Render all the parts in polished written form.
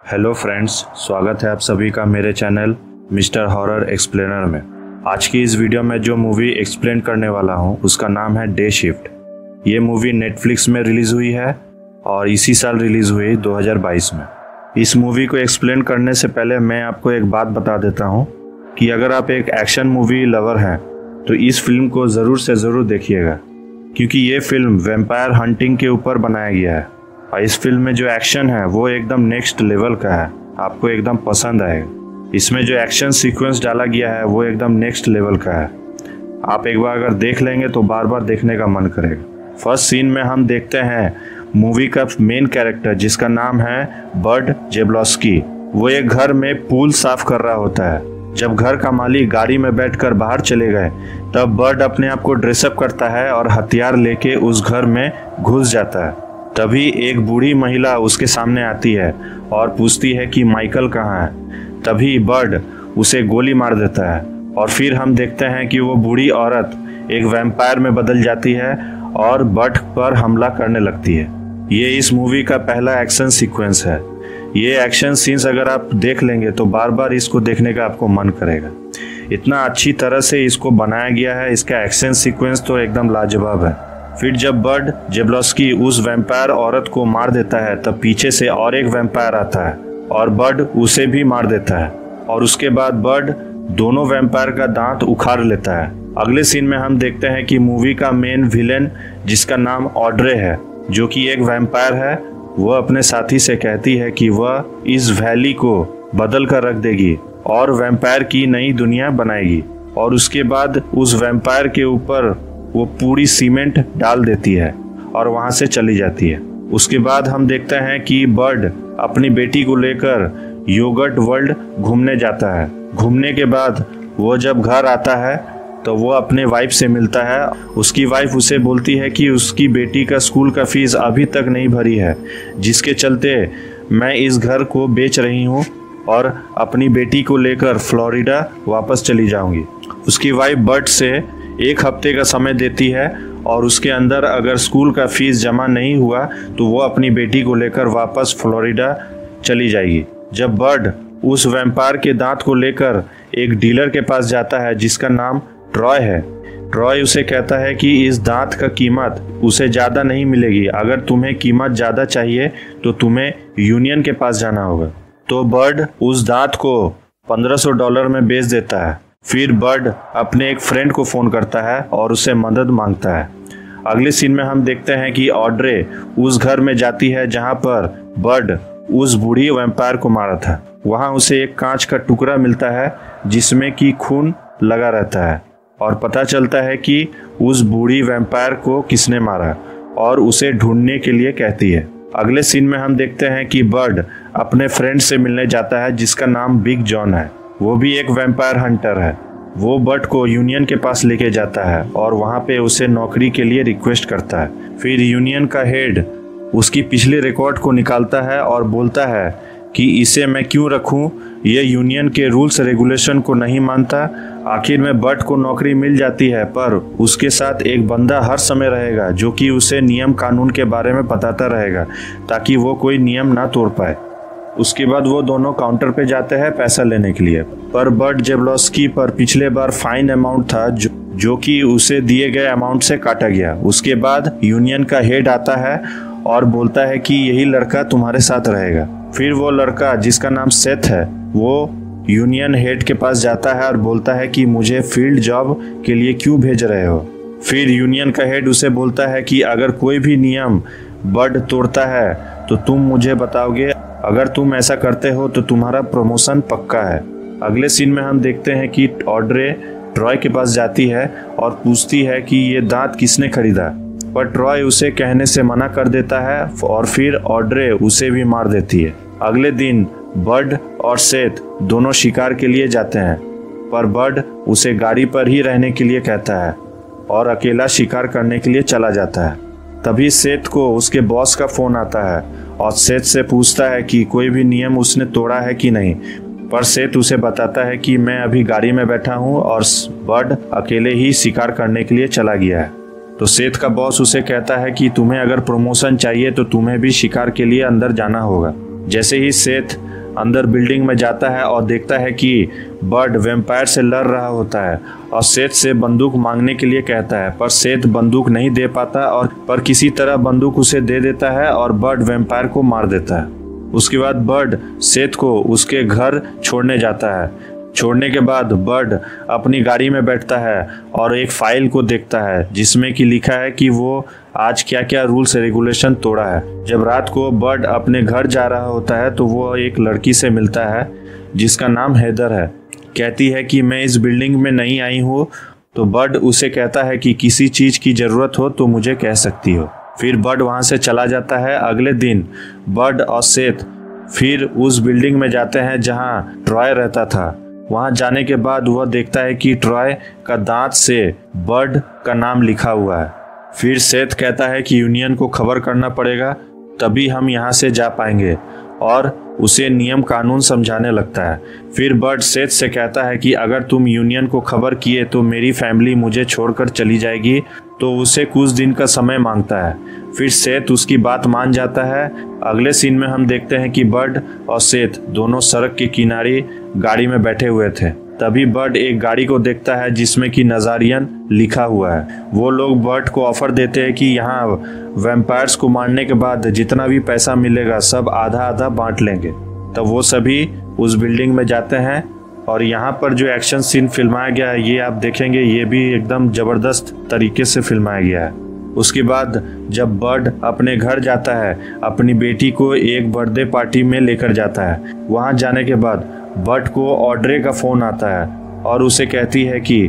Hello friends, स्वागत है आप सभी का मेरे चैनल मिस्टर हॉरर एक्सप्लेनर में। आज की इस वीडियो में जो मूवी एक्सप्लेन करने वाला हूं उसका नाम है डे शिफ्ट। ये मूवी नेटफ्लिक्स में रिलीज़ हुई है और इसी साल रिलीज़ हुई 2022 में। इस मूवी को एक्सप्लेन करने से पहले मैं आपको एक बात बता देता हूं कि अगर आप एक एक्शन मूवी लवर हैं तो इस फिल्म को ज़रूर से ज़रूर देखिएगा, क्योंकि ये फिल्म वैम्पायर हंटिंग के ऊपर बनाया गया है और इस फिल्म में जो एक्शन है वो एकदम नेक्स्ट लेवल का है, आपको एकदम पसंद आएगा। इसमें जो एक्शन सीक्वेंस डाला गया है वो एकदम नेक्स्ट लेवल का है। आप एक बार अगर देख लेंगे तो बार बार देखने का मन करेगा। फर्स्ट सीन में हम देखते हैं मूवी का मेन कैरेक्टर जिसका नाम है बर्ड जेब्लॉस्की। वो एक घर में पूल साफ कर रहा होता है। जब घर का मालिक गाड़ी में बैठकर बाहर चले गए तब बर्ड अपने आप को ड्रेसअप करता है और हथियार लेके उस घर में घुस जाता है। तभी एक बूढ़ी महिला उसके सामने आती है और पूछती है कि माइकल कहाँ है। तभी बर्ड उसे गोली मार देता है और फिर हम देखते हैं कि वो बूढ़ी औरत एक वैम्पायर में बदल जाती है और बर्ड पर हमला करने लगती है। ये इस मूवी का पहला एक्शन सीक्वेंस है। ये एक्शन सीन्स अगर आप देख लेंगे तो बार बार इसको देखने का आपको मन करेगा। इतना अच्छी तरह से इसको बनाया गया है। इसका एक्शन सीक्वेंस तो एकदम लाजवाब है। फिर जब बर्ड जेब्लॉस्की उस वैम्पायर औरत को मार देता है तब पीछे से और एक वैम्पायर आता है और बर्ड उसे भी मार देता है और उसके बाद बर्ड दोनों वैम्पायर का दांत उखाड़ लेता है। अगले सीन में हम देखते हैं कि मूवी का मेन विलेन जिसका नाम ऑड्रे है, जो कि एक वैम्पायर है, वह अपने साथी से कहती है कि वह इस वैली को बदल कर रख देगी और वैम्पायर की नई दुनिया बनाएगी और उसके बाद उस वैम्पायर के ऊपर वो पूरी सीमेंट डाल देती है और वहां से चली जाती है। उसके बाद हम देखते हैं कि बर्ड अपनी बेटी को लेकर योगर्ट वर्ल्ड घूमने जाता है। घूमने के बाद वो जब घर आता है तो वो अपने वाइफ से मिलता है। उसकी वाइफ उसे बोलती है कि उसकी बेटी का स्कूल का फीस अभी तक नहीं भरी है, जिसके चलते मैं इस घर को बेच रही हूँ और अपनी बेटी को लेकर फ्लोरिडा वापस चली जाऊंगी। उसकी वाइफ बर्ड से 1 हफ्ते का समय देती है और उसके अंदर अगर स्कूल का फीस जमा नहीं हुआ तो वो अपनी बेटी को लेकर वापस फ्लोरिडा चली जाएगी। जब बर्ड उस वैम्पायर के दांत को लेकर एक डीलर के पास जाता है जिसका नाम ट्रॉय है, ट्रॉय उसे कहता है कि इस दांत का कीमत उसे ज़्यादा नहीं मिलेगी। अगर तुम्हें कीमत ज़्यादा चाहिए तो तुम्हें यूनियन के पास जाना होगा। तो बर्ड उस दांत को $1500 में बेच देता है। फिर बर्ड अपने एक फ्रेंड को फ़ोन करता है और उससे मदद मांगता है। अगले सीन में हम देखते हैं कि ऑड्रे उस घर में जाती है जहां पर बर्ड उस बूढ़ी वैम्पायर को मारा था। वहां उसे एक कांच का टुकड़ा मिलता है जिसमें कि खून लगा रहता है और पता चलता है कि उस बूढ़ी वैम्पायर को किसने मारा और उसे ढूंढने के लिए कहती है। अगले सीन में हम देखते हैं कि बर्ड अपने फ्रेंड से मिलने जाता है जिसका नाम बिग जॉन है। वो भी एक वैम्पायर हंटर है। वो बर्ड को यूनियन के पास लेके जाता है और वहाँ पे उसे नौकरी के लिए रिक्वेस्ट करता है। फिर यूनियन का हेड उसकी पिछले रिकॉर्ड को निकालता है और बोलता है कि इसे मैं क्यों रखूं, ये यूनियन के रूल्स रेगुलेशन को नहीं मानता। आखिर में बर्ड को नौकरी मिल जाती है, पर उसके साथ एक बंदा हर समय रहेगा जो कि उसे नियम कानून के बारे में बताता रहेगा ताकि वो कोई नियम ना तोड़ पाए। उसके बाद वो दोनों काउंटर पे जाते हैं पैसा लेने के लिए, पर बर्ड जेब्लॉस्की पर पिछले बार फाइन अमाउंट था जो कि उसे दिए गए अमाउंट से काटा गया। उसके बाद यूनियन का हेड आता है और बोलता है कि यही लड़का तुम्हारे साथ रहेगा। फिर वो लड़का जिसका नाम सेथ है वो यूनियन हेड के पास जाता है और बोलता है कि मुझे फील्ड जॉब के लिए क्यों भेज रहे हो। फिर यूनियन का हेड उसे बोलता है कि अगर कोई भी नियम बर्ड तोड़ता है तो तुम मुझे बताओगे। अगर तुम ऐसा करते हो तो तुम्हारा प्रमोशन पक्का है। अगले सीन में हम देखते हैं कि ऑड्रे ट्रॉय के पास जाती है और पूछती है कि ये दांत किसने खरीदा, पर ट्रॉय उसे कहने से मना कर देता है और फिर ऑड्रे उसे भी मार देती है। अगले दिन बर्ड और सेथ दोनों शिकार के लिए जाते हैं, पर बर्ड उसे गाड़ी पर ही रहने के लिए कहता है और अकेला शिकार करने के लिए चला जाता है। तभी सेथ को उसके बॉस का फ़ोन आता है और सेथ से पूछता है कि कोई भी नियम उसने तोड़ा है कि नहीं, पर सेथ उसे बताता है कि मैं अभी गाड़ी में बैठा हूँ और बर्ड अकेले ही शिकार करने के लिए चला गया है। तो सेठ का बॉस उसे कहता है कि तुम्हें अगर प्रमोशन चाहिए तो तुम्हें भी शिकार के लिए अंदर जाना होगा। जैसे ही सेठ अंदर बिल्डिंग में जाता है और देखता है कि बर्ड वैम्पायर से लड़ रहा होता है और सेथ से बंदूक मांगने के लिए कहता है, पर सेथ बंदूक नहीं दे पाता और पर किसी तरह बंदूक उसे दे देता है और बर्ड वैम्पायर को मार देता है। उसके बाद बर्ड सेथ को उसके घर छोड़ने जाता है। छोड़ने के बाद बर्ड अपनी गाड़ी में बैठता है और एक फाइल को देखता है जिसमें कि लिखा है कि वो आज क्या क्या रूल्स रेगुलेशन तोड़ा है। जब रात को बर्ड अपने घर जा रहा होता है तो वो एक लड़की से मिलता है जिसका नाम हेदर है। कहती है कि मैं इस बिल्डिंग में नहीं आई हूँ, तो बर्ड उसे कहता है कि किसी चीज़ की ज़रूरत हो तो मुझे कह सकती हो। फिर बर्ड वहाँ से चला जाता है। अगले दिन बर्ड और सेथ फिर उस बिल्डिंग में जाते हैं जहाँ ट्रॉय रहता था। वहाँ जाने के बाद वह देखता है कि ट्रॉय का दांत से बर्ड का नाम लिखा हुआ है। फिर सेथ कहता है कि यूनियन को खबर करना पड़ेगा, तभी हम यहाँ से जा पाएंगे, और उसे नियम कानून समझाने लगता है। फिर बर्ड सेथ से कहता है कि अगर तुम यूनियन को खबर किए तो मेरी फैमिली मुझे छोड़कर चली जाएगी, तो उसे कुछ दिन का समय मांगता है। फिर सेथ उसकी बात मान जाता है। अगले सीन में हम देखते हैं कि बर्ड और सेथ दोनों सड़क के किनारे गाड़ी में बैठे हुए थे। तभी बर्ड एक गाड़ी को देखता है जिसमें कि नजारियन लिखा हुआ है। वो लोग बर्ड को ऑफर देते हैं कि यहाँ वैम्पायर्स को मारने के बाद जितना भी पैसा मिलेगा सब आधा आधा बांट लेंगे। तब वो सभी उस बिल्डिंग में जाते हैं और यहाँ पर जो एक्शन सीन फिल्माया गया है ये आप देखेंगे, ये भी एकदम ज़बरदस्त तरीके से फिल्माया गया है। उसके बाद जब बर्ड अपने घर जाता है, अपनी बेटी को एक बर्थडे पार्टी में लेकर जाता है। वहाँ जाने के बाद बर्ड को ऑड्रे का फ़ोन आता है और उसे कहती है कि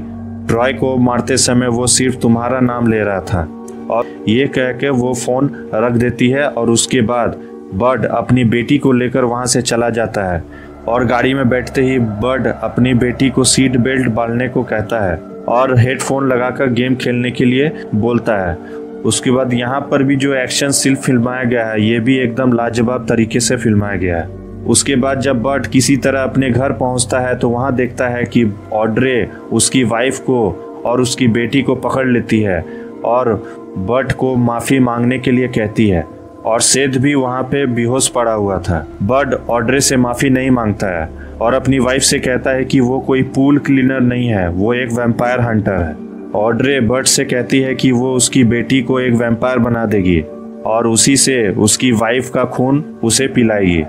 ट्रॉय को मारते समय वो सिर्फ तुम्हारा नाम ले रहा था, और ये कह के वो फ़ोन रख देती है। और उसके बाद बर्ड अपनी बेटी को लेकर वहाँ से चला जाता है और गाड़ी में बैठते ही बर्ड अपनी बेटी को सीट बेल्ट बांधने को कहता है और हेडफोन लगाकर गेम खेलने के लिए बोलता है। उसके बाद यहाँ पर भी जो एक्शन सीन फिल्माया गया है ये भी एकदम लाजवाब तरीके से फिल्माया गया है। उसके बाद जब बर्ड किसी तरह अपने घर पहुँचता है तो वहाँ देखता है कि ऑड्रे उसकी वाइफ को और उसकी बेटी को पकड़ लेती है और बर्ड को माफ़ी मांगने के लिए कहती है, और सेथ भी वहाँ पे बेहोश पड़ा हुआ था। बर्ड ऑड्रे से माफ़ी नहीं मांगता है और अपनी वाइफ से कहता है कि वो कोई पूल क्लीनर नहीं है, वो एक वैम्पायर हंटर है। ऑड्रे बर्ड से कहती है कि वो उसकी बेटी को एक वैम्पायर बना देगी और उसी से उसकी वाइफ का खून उसे पिलाएगी।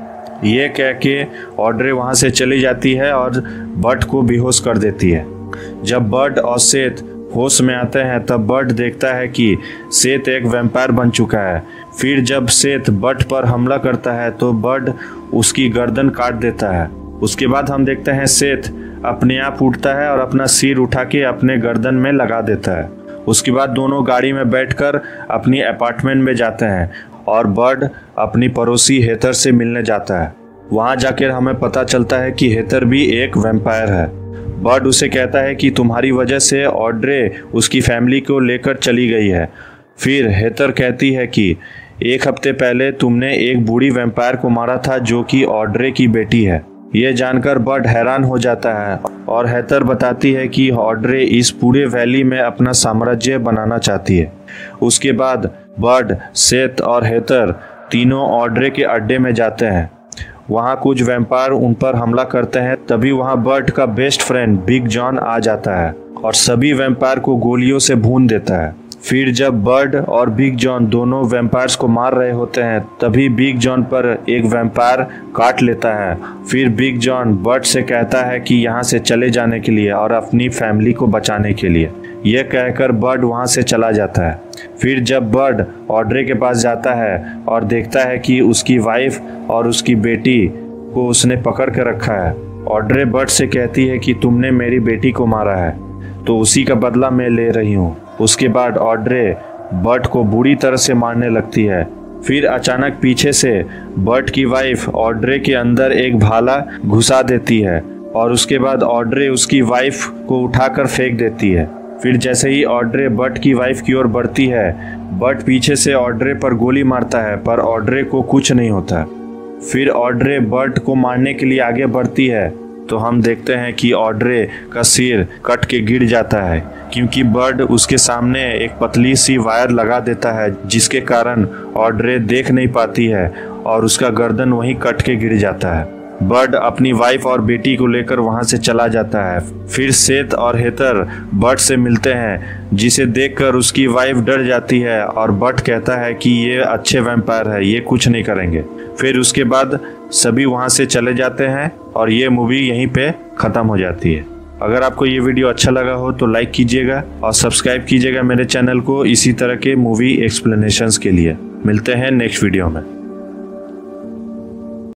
ये कह के ऑड्रे वहाँ से चली जाती है और बर्ड को बेहोश कर देती है। जब बर्ड और सेथ होश में आते हैं तब बर्ड देखता है कि सेथ एक वैम्पायर बन चुका है। फिर जब सेथ बर्ड पर हमला करता है तो बर्ड उसकी गर्दन काट देता है। उसके बाद हम देखते हैं सेथ अपने आप उठता है और अपना सिर उठा के अपने गर्दन में लगा देता है। उसके बाद दोनों गाड़ी में बैठकर अपनी अपार्टमेंट में जाते हैं और बर्ड अपनी पड़ोसी हेथर से मिलने जाता है। वहाँ जाकर हमें पता चलता है कि हेथर भी एक वैम्पायर है। बर्ड उसे कहता है कि तुम्हारी वजह से ऑड्रे उसकी फैमिली को लेकर चली गई है। फिर हेथर कहती है कि एक हफ्ते पहले तुमने एक बूढ़ी वैम्पायर को मारा था जो कि ऑड्रे की बेटी है। यह जानकर बर्ड हैरान हो जाता है और हेथर बताती है कि ऑड्रे इस पूरे वैली में अपना साम्राज्य बनाना चाहती है। उसके बाद बर्ड, सेथ और हेथर तीनों ऑड्रे के अड्डे में जाते हैं। वहाँ कुछ वैम्पायर उन पर हमला करते हैं। तभी वहाँ बर्ड का बेस्ट फ्रेंड बिग जॉन आ जाता है और सभी वैम्पायर को गोलियों से भून देता है। फिर जब बर्ड और बिग जॉन दोनों वैम्पायर्स को मार रहे होते हैं तभी बिग जॉन पर एक वैम्पायर काट लेता है। फिर बिग जॉन बर्ड से कहता है कि यहाँ से चले जाने के लिए और अपनी फैमिली को बचाने के लिए। यह कहकर बर्ड वहाँ से चला जाता है। फिर जब बर्ड ऑड्रे के पास जाता है और देखता है कि उसकी वाइफ और उसकी बेटी को उसने पकड़ कर रखा है, ऑड्रे बर्ड से कहती है कि तुमने मेरी बेटी को मारा है तो उसी का बदला मैं ले रही हूँ। उसके बाद ऑड्रे बर्ड को बुरी तरह से मारने लगती है। फिर अचानक पीछे से बर्ड की वाइफ ऑड्रे के अंदर एक भाला घुसा देती है और उसके बाद ऑड्रे उसकी वाइफ को उठाकर फेंक देती है। फिर जैसे ही ऑड्रे बर्ड की वाइफ की ओर बढ़ती है, बर्ड पीछे से ऑड्रे पर गोली मारता है पर ऑड्रे को कुछ नहीं होता। फिर ऑड्रे बर्ड को मारने के लिए आगे बढ़ती है तो हम देखते हैं कि ऑड्रे का सिर कट के गिर जाता है क्योंकि बर्ड उसके सामने एक पतली सी वायर लगा देता है जिसके कारण ऑड्रे देख नहीं पाती है और उसका गर्दन वहीं कट के गिर जाता है। बर्ड अपनी वाइफ और बेटी को लेकर वहां से चला जाता है। फिर सेथ और हेथर बर्ड से मिलते हैं, जिसे देखकर उसकी वाइफ डर जाती है और बर्ड कहता है कि ये अच्छे वैम्पायर है, ये कुछ नहीं करेंगे। फिर उसके बाद सभी वहां से चले जाते हैं और ये मूवी यहीं पे ख़त्म हो जाती है। अगर आपको ये वीडियो अच्छा लगा हो तो लाइक कीजिएगा और सब्सक्राइब कीजिएगा मेरे चैनल को इसी तरह के मूवी एक्सप्लेनेशंस के लिए। मिलते हैं नेक्स्ट वीडियो में।